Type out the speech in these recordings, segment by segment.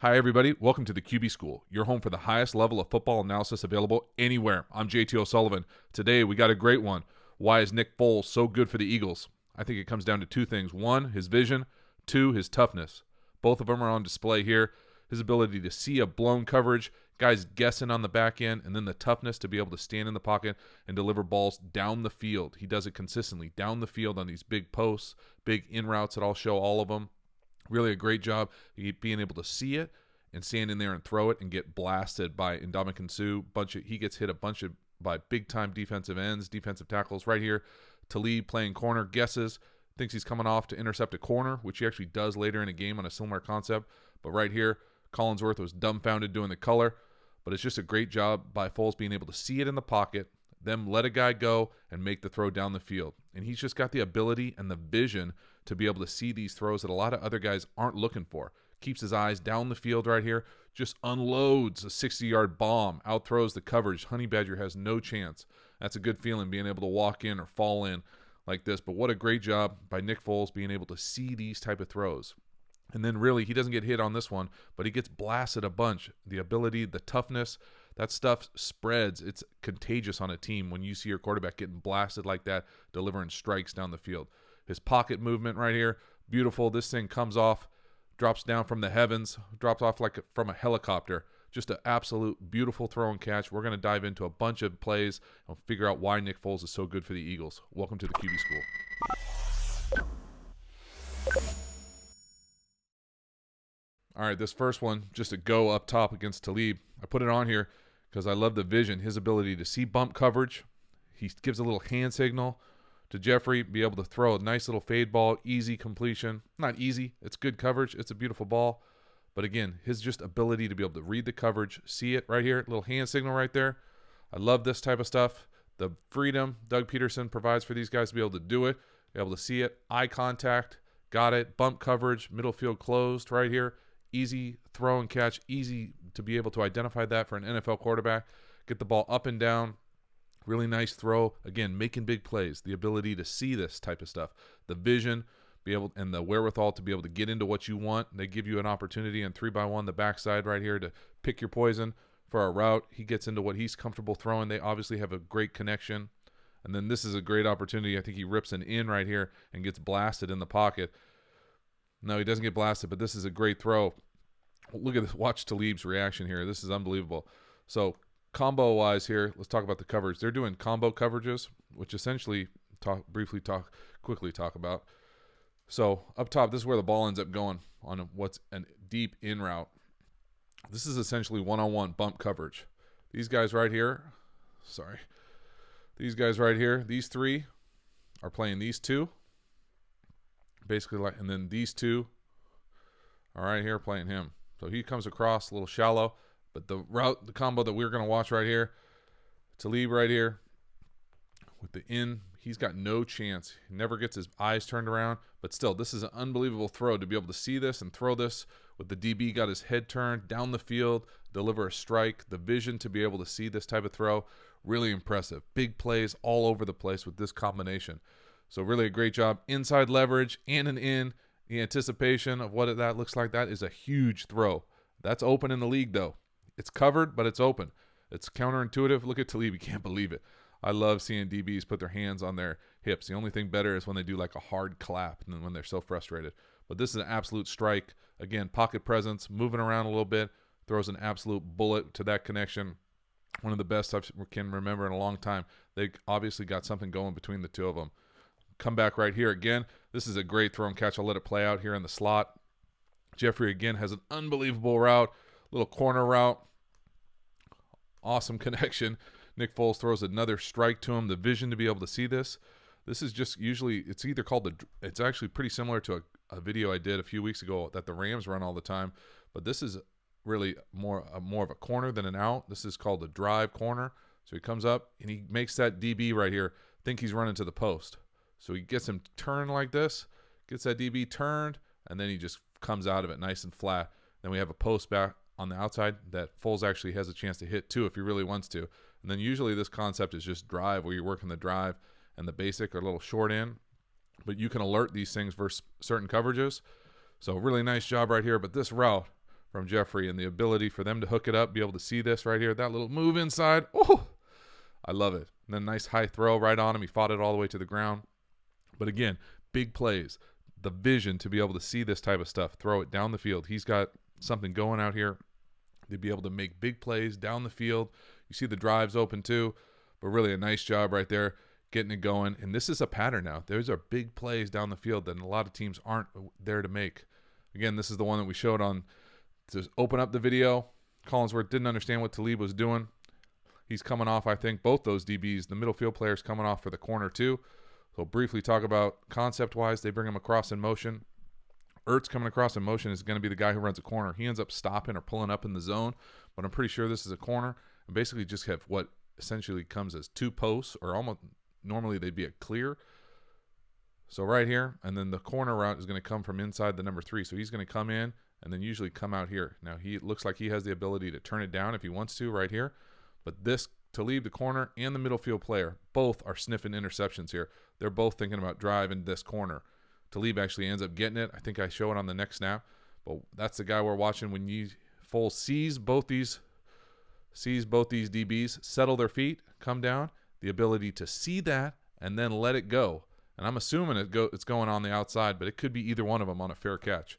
Hi, everybody. Welcome to the QB School, your home for the highest level of football analysis available anywhere. I'm JT O'Sullivan. Today, we got a great one. Why is Nick Foles so good for the Eagles? I think it comes down to two things. One, his vision. Two, his toughness. Both of them are on display here. His ability to see a blown coverage, guys guessing on the back end, and then the toughness to be able to stand in the pocket and deliver balls down the field. He does it consistently down the field on these big posts, big in routes that I'll show all of them. Really a great job being able to see it and stand in there and throw it and get blasted by Ndamukong Suh. He gets hit by big-time defensive ends, defensive tackles right here. Talib playing corner, guesses, thinks he's coming off to intercept a corner, which he actually does later in a game on a similar concept. But right here, Collinsworth was dumbfounded doing the color. But it's just a great job by Foles being able to see it in the pocket, then let a guy go and make the throw down the field. And he's just got the ability and the vision to be able to see these throws that a lot of other guys aren't looking for. Keeps his eyes down the field right here, just unloads a 60-yard bomb, outthrows the coverage. Honey Badger has no chance. That's a good feeling, being able to walk in or fall in like this. But what a great job by Nick Foles being able to see these type of throws. And then really, he doesn't get hit on this one, but he gets blasted a bunch. The ability, the toughness, that stuff spreads. It's contagious on a team when you see your quarterback getting blasted like that, delivering strikes down the field. His pocket movement right here, beautiful. This thing comes off, drops down from the heavens, drops off like from a helicopter. Just an absolute beautiful throw and catch. We're going to dive into a bunch of plays and figure out why Nick Foles is so good for the Eagles. Welcome to the QB School. All right, this first one, just a go up top against Talib. I put it on here because I love the vision, his ability to see bump coverage. He gives a little hand signal to Jeffrey, be able to throw a nice little fade ball, easy completion. Not easy, it's good coverage, it's a beautiful ball. But again, his just ability to be able to read the coverage, see it right here, little hand signal right there. I love this type of stuff. The freedom Doug Peterson provides for these guys to be able to do it, be able to see it, eye contact, got it, bump coverage, middle field closed right here. Easy throw and catch, easy to be able to identify that for an NFL quarterback. Get the ball up and down. Really nice throw. Again, making big plays. The ability to see this type of stuff. The vision, and the wherewithal to be able to get into what you want. They give you an opportunity in 3x1, the backside right here, to pick your poison for a route. He gets into what he's comfortable throwing. They obviously have a great connection. And then this is a great opportunity. I think he rips an in right here and gets blasted in the pocket. No, he doesn't get blasted, but this is a great throw. Look at this. Watch Talib's reaction here. This is unbelievable. So combo-wise here, let's talk about the coverage. They're doing combo coverages, which essentially quickly talk about. So up top, this is where the ball ends up going on what's a deep in route. This is essentially one-on-one bump coverage. These guys right here, these three are playing these two. Basically, and then these two are right here playing him. So he comes across a little shallow, but the combo that we're going to watch right here, Talib right here with the in, he's got no chance. He never gets his eyes turned around, but still, this is an unbelievable throw to be able to see this and throw this with the DB got his head turned down the field, deliver a strike, the vision to be able to see this type of throw, really impressive. Big plays all over the place with this combination. So really a great job. Inside leverage and an in. The anticipation of what that looks like, that is a huge throw. That's open in the league, though. It's covered, but it's open. It's counterintuitive. Look at Talib. You can't believe it. I love seeing DBs put their hands on their hips. The only thing better is when they do like a hard clap and then when they're so frustrated. But this is an absolute strike. Again, pocket presence, moving around a little bit, throws an absolute bullet to that connection. One of the best I can remember in a long time. They obviously got something going between the two of them. Come back right here again. This is a great throw and catch. I'll let it play out here in the slot. Jeffrey again has an unbelievable route, little corner route. Awesome connection. Nick Foles throws another strike to him. The vision to be able to see this. This is just usually, it's either called it's actually pretty similar to a video I did a few weeks ago that the Rams run all the time. But this is really more of a corner than an out. This is called a drive corner. So he comes up and he makes that DB right here think he's running to the post. So he gets him turned like this, gets that DB turned, and then he just comes out of it nice and flat. Then we have a post back on the outside that Foles actually has a chance to hit too if he really wants to. And then usually this concept is just drive, where you're working the drive and the basic or a little short in. But you can alert these things versus certain coverages. So really nice job right here. But this route from Jeffrey, and the ability for them to hook it up, be able to see this right here, that little move inside. Oh, I love it. And then nice high throw right on him. He fought it all the way to the ground. But again, big plays, the vision to be able to see this type of stuff, throw it down the field. He's got something going out here to be able to make big plays down the field. You see the drives open too, but really a nice job right there getting it going. And this is a pattern now. Those are big plays down the field that a lot of teams aren't there to make. Again, this is the one that we showed on to open up the video. Collinsworth didn't understand what Talib was doing. He's coming off, I think, both those DBs. The middle field player's coming off for the corner too. So briefly talk about concept-wise, they bring him across in motion. Ertz coming across in motion is going to be the guy who runs a corner. He ends up stopping or pulling up in the zone, but I'm pretty sure this is a corner. And basically just have what essentially comes as 2 posts, or almost normally they'd be a clear. So right here, and then the corner route is going to come from inside the number 3. So he's going to come in and then usually come out here. Now, he looks like he has the ability to turn it down if he wants to right here. But this, Talib, the corner, and the middle field player, both are sniffing interceptions here. They're both thinking about driving this corner. Talib actually ends up getting it. I think I show it on the next snap. But that's the guy we're watching when Foles sees both these DBs settle their feet, come down, the ability to see that and then let it go. And I'm assuming it's going on the outside, but it could be either one of them on a fair catch.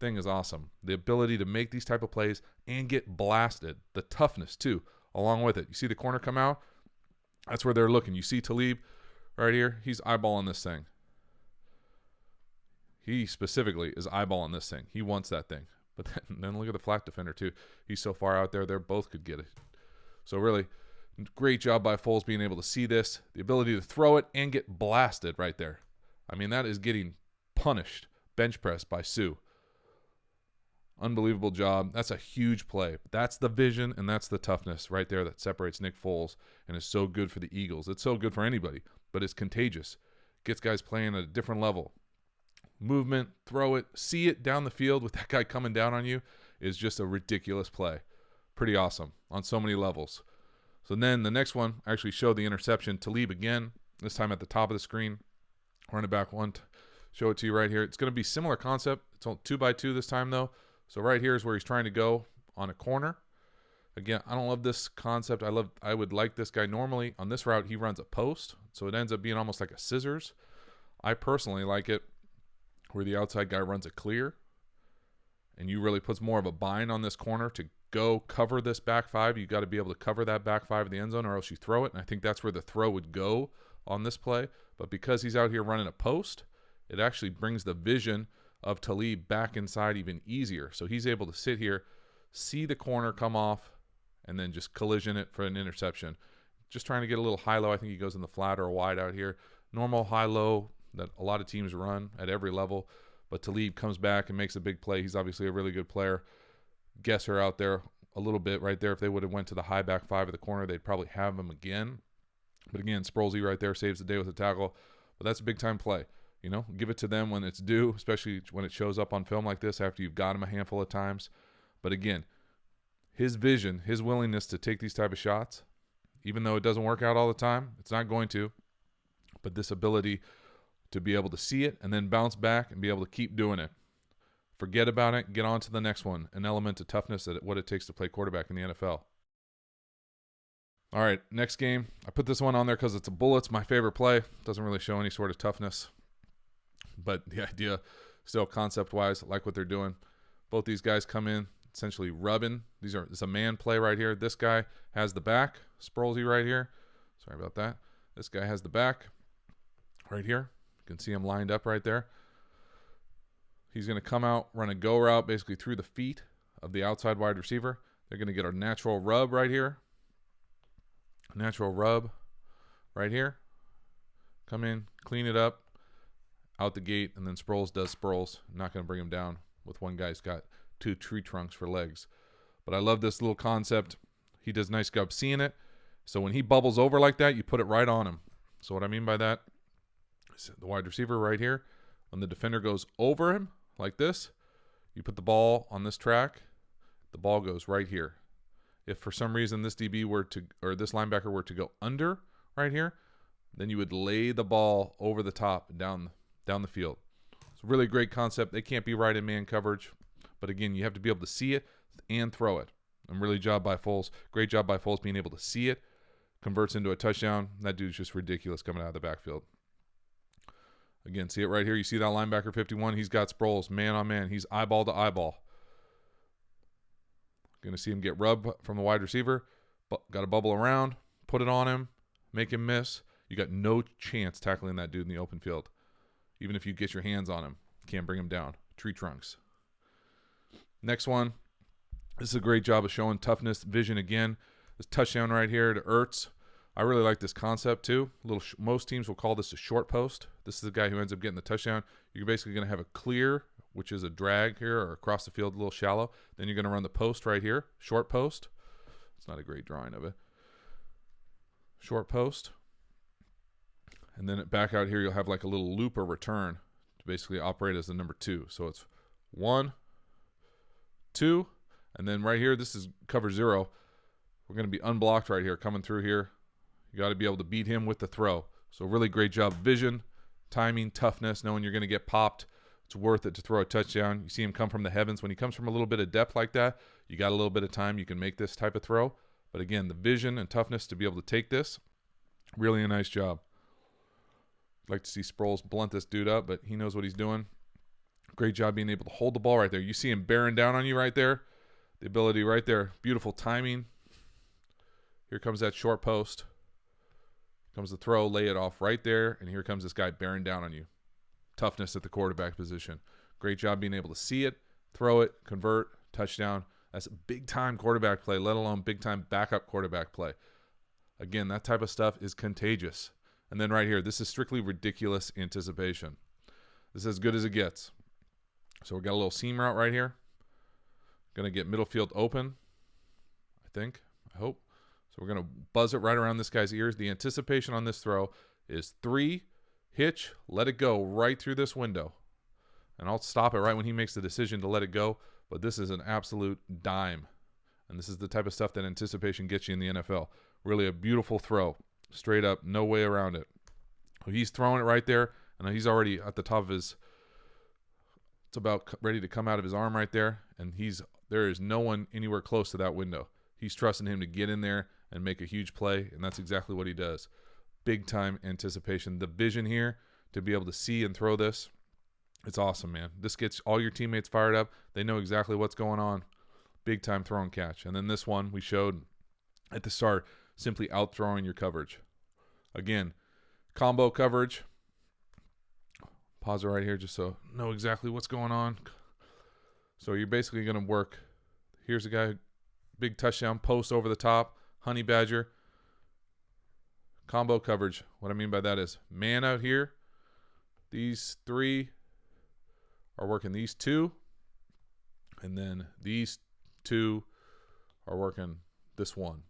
Thing is awesome. The ability to make these type of plays and get blasted. The toughness too, along with it. You see the corner come out? That's where they're looking. You see Talib right here? He's eyeballing this thing. He specifically is eyeballing this thing. He wants that thing. But then look at the flat defender too. He's so far out there, they both could get it. So really, great job by Foles being able to see this. The ability to throw it and get blasted right there. I mean, that is getting punished. Bench press by Sue. Unbelievable job. That's a huge play. That's the vision and that's the toughness right there that separates Nick Foles and is so good for the Eagles. It's so good for anybody, but it's contagious. Gets guys playing at a different level. Movement, throw it, see it down the field with that guy coming down on you is just a ridiculous play. Pretty awesome on so many levels. So then the next one, I actually showed the interception. Talib again, this time at the top of the screen. Running back one, show it to you right here. It's going to be similar concept. It's on 2x2 this time though. So right here is where he's trying to go on a corner. Again, I don't love this concept. I would like this guy normally. On this route, he runs a post. So it ends up being almost like a scissors. I personally like it where the outside guy runs a clear. And you really puts more of a bind on this corner to go cover this back 5. You got to be able to cover that back 5 of the end zone or else you throw it. And I think that's where the throw would go on this play. But because he's out here running a post, it actually brings the vision of Talib back inside even easier. So he's able to sit here, see the corner come off, and then just collision it for an interception. Just trying to get a little high-low. I think he goes in the flat or wide out here. Normal high-low that a lot of teams run at every level. But Talib comes back and makes a big play. He's obviously a really good player. Guesser out there a little bit right there. If they would have went to the high back 5 of the corner, they'd probably have him again. But again, Sproles right there saves the day with a tackle. But that's a big-time play. You know, give it to them when it's due, especially when it shows up on film like this after you've got him a handful of times. But again, his vision, his willingness to take these type of shots, even though it doesn't work out all the time, it's not going to, but this ability to be able to see it and then bounce back and be able to keep doing it. Forget about it, get on to the next one, an element of toughness at what it takes to play quarterback in the NFL. All right, next game. I put this one on there because it's a Bullets, my favorite play. Doesn't really show any sort of toughness. But the idea, still concept-wise, I like what they're doing. Both these guys come in, essentially rubbing. It's a man play right here. This guy has the back, Sprolesy right here. Sorry about that. This guy has the back right here. You can see him lined up right there. He's going to come out, run a go route basically through the feet of the outside wide receiver. They're going to get a natural rub right here. Natural rub right here. Come in, clean it up. Out the gate, and then Sproles does Sproles. I'm not going to bring him down with one guy's got 2 tree trunks for legs. But I love this little concept. He does a nice job seeing it. So when he bubbles over like that, you put it right on him. So what I mean by that is the wide receiver right here, when the defender goes over him like this, you put the ball on this track, the ball goes right here. If for some reason this DB were to, or this linebacker were to go under right here, then you would lay the ball over the top down the field. It's a really great concept. They can't be right in man coverage, But again, you have to be able to see it and throw it. And really job by Foles. Great job by Foles being able to see it. Converts into a touchdown. That dude's just ridiculous coming out of the backfield. Again, see it right here. You see that linebacker 51? He's got Sproles man on man. He's eyeball to eyeball. Going to see him get rubbed from the wide receiver. Got to bubble around, put it on him, make him miss. You got no chance tackling that dude in the open field. Even if you get your hands on him, can't bring him down. Tree trunks. Next one. This is a great job of showing toughness, vision again. This touchdown right here to Ertz. I really like this concept too. Most teams will call this a short post. This is the guy who ends up getting the touchdown. You're basically going to have a clear, which is a drag here or across the field, a little shallow. Then you're going to run the post right here, short post. It's not a great drawing of it. Short post. And then back out here, you'll have like a little loop or return to basically operate as the number 2. So it's 1, 2, and then right here, this is cover 0. We're going to be unblocked right here, coming through here. You got to be able to beat him with the throw. So really great job. Vision, timing, toughness, knowing you're going to get popped. It's worth it to throw a touchdown. You see him come from the heavens. When he comes from a little bit of depth like that, you got a little bit of time. You can make this type of throw. But again, the vision and toughness to be able to take this, really a nice job. I'd like to see Sproles blunt this dude up, but he knows what he's doing. Great job being able to hold the ball right there. You see him bearing down on you right there. The ability right there. Beautiful timing. Here comes that short post. Comes the throw, lay it off right there, and here comes this guy bearing down on you. Toughness at the quarterback position. Great job being able to see it, throw it, convert, touchdown. That's a big-time quarterback play, let alone big-time backup quarterback play. Again, that type of stuff is contagious. And then right here, this is strictly ridiculous anticipation. This is as good as it gets. So we got a little seam route right here. Going to get middle field open, I hope. So we're going to buzz it right around this guy's ears. The anticipation on this throw is 3, hitch, let it go right through this window. And I'll stop it right when he makes the decision to let it go. But this is an absolute dime. And this is the type of stuff that anticipation gets you in the NFL. Really a beautiful throw. Straight up, no way around it. He's throwing it right there. And he's already at the top of his... It's about ready to come out of his arm right there. And there is no one anywhere close to that window. He's trusting him to get in there and make a huge play, and that's exactly what he does. Big-time anticipation. The vision here to be able to see and throw this, it's awesome, man. This gets all your teammates fired up. They know exactly what's going on. Big-time throw and catch. And then this one we showed at the start, simply out-throwing your coverage. Again, combo coverage. Pause it right here just so know exactly what's going on. So you're basically going to work. Here's a guy, big touchdown, post over the top, honey badger. Combo coverage. What I mean by that is man out here. These 3 are working these 2. And then these 2 are working this 1.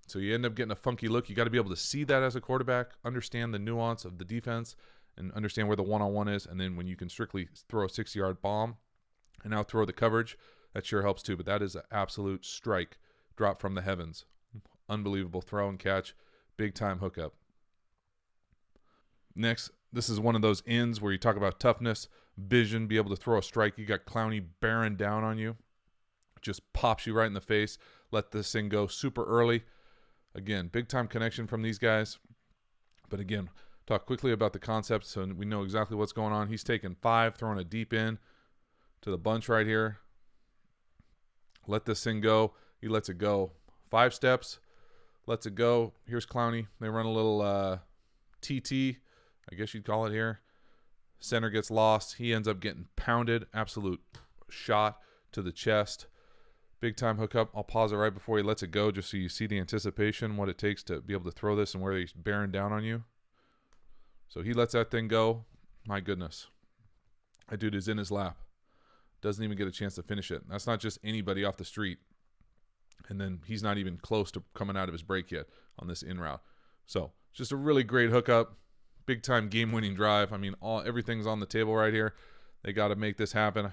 So you end up getting a funky look. You got to be able to see that as a quarterback, understand the nuance of the defense, and understand where the one-on-one is. And then when you can strictly throw a 60-yard bomb and now throw the coverage, that sure helps too. But that is an absolute strike drop from the heavens. Unbelievable throw and catch. Big-time hookup. Next, this is one of those ends where you talk about toughness, vision, be able to throw a strike. You got Clowney bearing down on you. Just pops you right in the face. Let this thing go super early. Again, big-time connection from these guys. But again, talk quickly about the concept so we know exactly what's going on. He's taking 5, throwing a deep in to the bunch right here. Let this thing go. He lets it go. 5 steps. Lets it go. Here's Clowney. They run a little TT, I guess you'd call it here. Center gets lost. He ends up getting pounded. Absolute shot to the chest. Big-time hookup. I'll pause it right before he lets it go just so you see the anticipation, what it takes to be able to throw this and where he's bearing down on you. So he lets that thing go. My goodness. That dude is in his lap. Doesn't even get a chance to finish it. That's not just anybody off the street. And then he's not even close to coming out of his break yet on this in route. So just a really great hookup. Big-time game-winning drive. I mean, everything's on the table right here. They got to make this happen.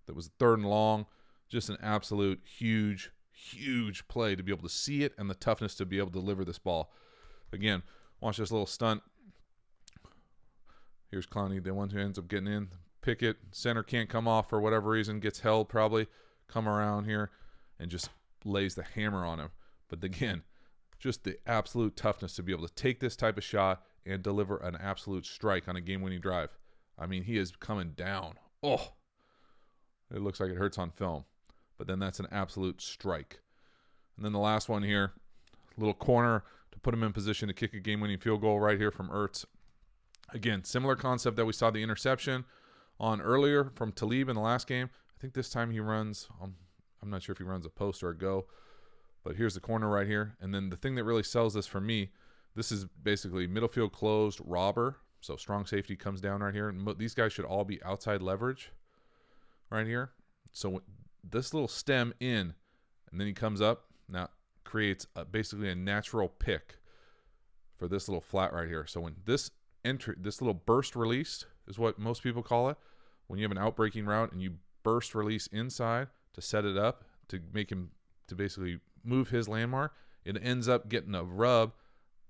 That was 3rd and long. Just an absolute huge, huge play to be able to see it and the toughness to be able to deliver this ball. Again, watch this little stunt. Here's Clowney, the one who ends up getting in. picket, center can't come off for whatever reason, gets held probably, come around here and just lays the hammer on him. But again, just the absolute toughness to be able to take this type of shot and deliver an absolute strike on a game-winning drive. I mean, he is coming down. Oh, it looks like it hurts on film. But then that's an absolute strike. And then the last one here, little corner to put him in position to kick a game-winning field goal right here from Ertz. Again, similar concept that we saw the interception on earlier from Talib in the last game. I think this time he runs, I'm not sure if he runs a post or a go, but here's the corner right here. And then the thing that really sells this for me, this is basically middle field closed robber. So strong safety comes down right here. And these guys should all be outside leverage right here. So this little stem in, and then he comes up, now creates basically a natural pick for this little flat right here. So when this little burst release is what most people call it, when you have an outbreaking route and you burst release inside to set it up to make him to basically move his landmark, it ends up getting a rub.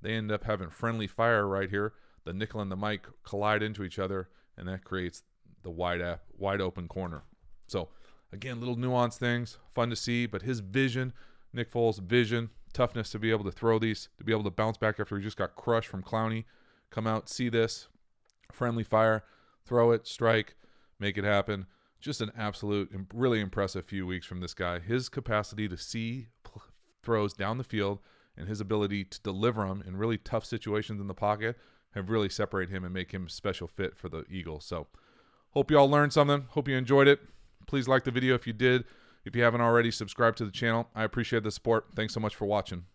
They end up having friendly fire right here. The nickel and the mic collide into each other, and that creates the wide open corner. So again, little nuanced things, fun to see, but his vision, Nick Foles' vision, toughness to be able to throw these, to be able to bounce back after he just got crushed from Clowney, come out, see this, friendly fire, throw it, strike, make it happen. Just an absolute, really impressive few weeks from this guy. His capacity to see throws down the field and his ability to deliver them in really tough situations in the pocket have really separated him and make him a special fit for the Eagles. So hope you all learned something. Hope you enjoyed it. Please like the video if you did. If you haven't already, subscribe to the channel. I appreciate the support. Thanks so much for watching.